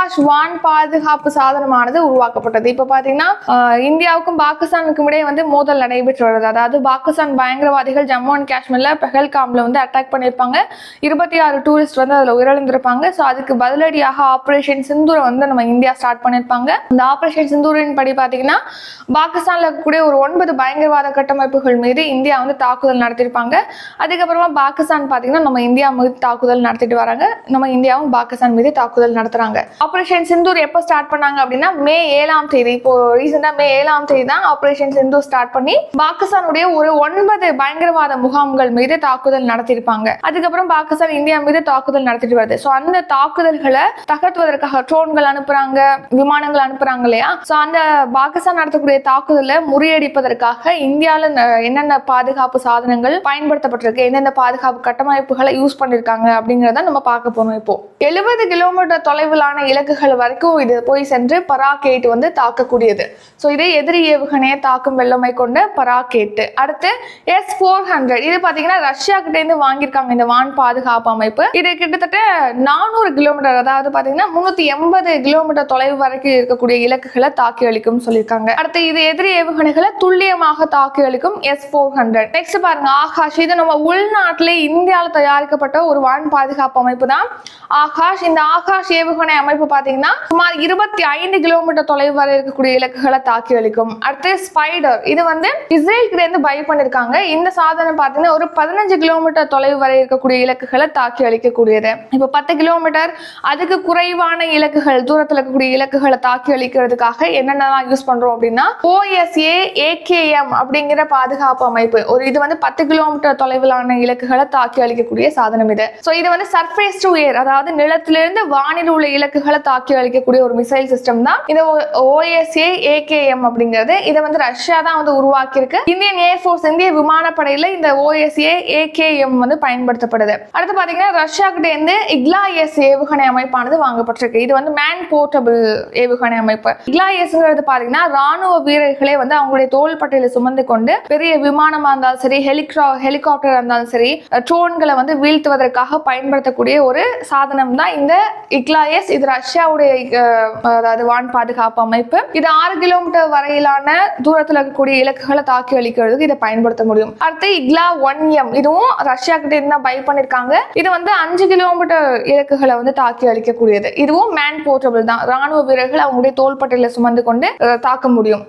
ஆகாஷ் வான் பாதுகாப்பு சாதனமானது உருவாக்கப்பட்டது. இப்ப பாத்தீங்கன்னா இந்தியாவுக்கும் பாகிஸ்தானுக்கும் இடையே வந்து மோதல் நடைபெற்று வருது. அதாவது பாகிஸ்தான் பயங்கரவாதிகள் ஜம்மு அண்ட் காஷ்மீர்ல பெஹல்காம்ல வந்து அட்டாக் பண்ணிருப்பாங்க. 26 டூரிஸ்ட் வந்து அதுல உயிரிழந்திருப்பாங்க. ஸோ அதுக்கு பதிலடியாக ஆபரேஷன் சிந்தூரை வந்து நம்ம இந்தியா ஸ்டார்ட் பண்ணிருப்பாங்க. இந்த ஆபரேஷன் சிந்தூரின் படி பாத்தீங்கன்னா பாகிஸ்தான்ல இருக்கக்கூடிய ஒரு 9 பயங்கரவாத கட்டமைப்புகள் மீது இந்தியா வந்து தாக்குதல் நடத்திருப்பாங்க. அதுக்கப்புறமா பாகிஸ்தான் பாத்தீங்கன்னா நம்ம இந்தியா மீது தாக்குதல் நடத்திட்டு வராங்க. நம்ம இந்தியாவும் பாகிஸ்தான் மீது தாக்குதல் நடத்துறாங்க. ஆபரேஷன் சிந்தூர் எப்ப ஸ்டார்ட் பண்ணாங்க அப்படின்னா மே 7ஆம் தேதி. இப்போ ரீசெண்டா மே 7ஆம் தேதி தான் ஆபரேஷன் சிந்தூர் ஸ்டார்ட் பண்ணி பாகிஸ்தானுடைய ஒரு 9 பயங்கரவாத முகாம்கள் மீது தாக்குதல் நடத்திருப்பாங்க. அதுக்கப்புறம் பாகிஸ்தான் இந்தியா மீது தாக்குதல் நடத்திட்டு வருது. ஸோ அந்த தாக்குதல்களை தகர்த்துவதற்காக ட்ரோன்கள் அனுப்புறாங்க, விமானங்கள் அனுப்புறாங்க இல்லையா? ஸோ அந்த பாகிஸ்தான் நடத்தக்கூடிய தாக்குதலை முறியடிப்பதற்காக இந்தியாவில் என்னென்ன பாதுகாப்பு சாதனங்கள் பயன்படுத்தப்பட்டிருக்கு, எந்தெந்த பாதுகாப்பு கட்டமைப்புகளை யூஸ் பண்ணிருக்காங்க அப்படிங்கறத நம்ம பார்க்க போறோம். இப்போ 70 கிலோமீட்டர் தொலைவிலான இலக்குகள் வரைக்கும் இது போய் சென்று பராக்-8 வந்து தாக்கக்கூடியது. ஸோ இதே எதிரி ஏவுகணையை தாக்கும் வெள்ளமை கொண்ட பராக்-8. அடுத்து S-400. இது பாத்தீங்கன்னா ரஷ்யா கிட்ட இருந்து வாங்கியிருக்காங்க இந்த வான் பாதுகாப்பு அமைப்பு. இது கிட்டத்தட்ட 400 கிலோமீட்டர், அதாவது பாத்தீங்கன்னா 380 கிலோமீட்டர் தொலைவு வரைக்கும் இருக்கக்கூடிய இலக்குகளை தாக்கி அளிக்கும் சொல்லியிருக்காங்க. அடுத்து இது எதிரி ஏவுகணைகளை துல்லியமாக தாக்கி அளிக்கும் S-400. நெக்ஸ்ட் பாருங்க ஆகாஷ். இது நம்ம உள்நாட்டிலே இந்தியாவில் தயாரிக்கப்பட்ட ஒரு வான் பாதுகாப்பு அமைப்பு தான் ஆகாஷ். இந்த ஆகாஷ் ஏவுகணை அமைப்பு பாத்தீங்கன்னா சுமார் 25 கிலோமீட்டர் தொலைவு வரை இருக்கக்கூடிய இலக்குகளை தாக்கி அளிக்கும். அடுத்து ஸ்பைடர். இது வந்து இஸ்ரேல் கிட்ட இருந்து பை பண்ணிருக்காங்க. இந்த சாதனம் பாத்தீங்கன்னா ஒரு 15 கிலோமீட்டர் தொலைவு வரை இருக்கக்கூடிய இலக்குகளை தாக்கி அளிக்கக்கூடியது. இப்ப 10 கிலோமீட்டர் அதுக்கு குறைவான இலக்குகள், தூரத்தில் இருக்கக்கூடிய இலக்குகளை தாக்கி அளிக்கிறதுக்காக என்னென்னலாம் யூஸ் பண்றோம் அப்படின்னா OSA AKM அப்படிங்கிற பாதுகாப்பு அமைப்பு. இது வந்து 10 கிலோமீட்டர் தொலைவிலான இலக்குகளை தாக்கி அளிக்கக்கூடிய சாதனம் இது. ஸோ இது வந்து சர்ஃபேஸ் டு ஏர், அதாவது நிலத்திலிருந்து வானில் உள்ள இலக்குகளை தாக்கி அளிக்கக்கூடிய ஒரு மிசைல் சிஸ்டம் தான் இந்த OSA AKM அப்படிங்கிறது. இதை வந்து ரஷ்யா தான் வந்து உருவாக்கி இருக்கு. இந்தியன் ஏர்ஃபோர்ஸ், இந்திய விமானப்படையில இந்த OSA AKM வந்து பயன்படுத்தப்படுது. அடுத்து பாத்தீங்கன்னா ரஷ்யா கிட்ட இருந்து இக்லாஎஸ் ஏவுகணை அமைப்பானது வாங்கப்பட்டிருக்கு. இது வந்து மேன் போர்ட்டபிள் ஏவுகணை அமைப்பு. இக்லாஎஸ்ங்கிறது பாத்தீங்கன்னா ராணுவ வீரர்களே வந்து அவங்களுடைய தோள்பட்டையில சுமந்து கொண்டு பெரிய விமானமா இருந்தாலும் சரி, ஹெலிகாப்டர் இருந்தாலும் சரி, ட்ரோன்களை வந்து வீழ்த்துவதற்காக பயன்படுத்தக்கூடிய ஒரு சாதனம் தான் இந்த இக்லாஎஸ். இது ரஷ்யாவுடைய அதாவது வான் பாதுகாப்பு அமைப்பு. இது 6 கிலோமீட்டர் வரையிலான தூரத்தில் இருக்கக்கூடிய இலக்குகளை தாக்கி அளிக்கிறதுக்கு இதை பயன்படுத்த முடியும். அடுத்து இக்லா-1M. இதுவும் ரஷ்யா கிட்ட இருந்தா பை பண்ணிருக்காங்க. இது வந்து 5 கிலோமீட்டர் இலக்குகளை வந்து தாக்கி அளிக்கக்கூடியது. இதுவும் மேன் போர்ட்டபிள் தான். ராணுவ வீரர்கள் அவங்களுடைய தோள்பட்டையில சுமந்து கொண்டு தாக்க முடியும்.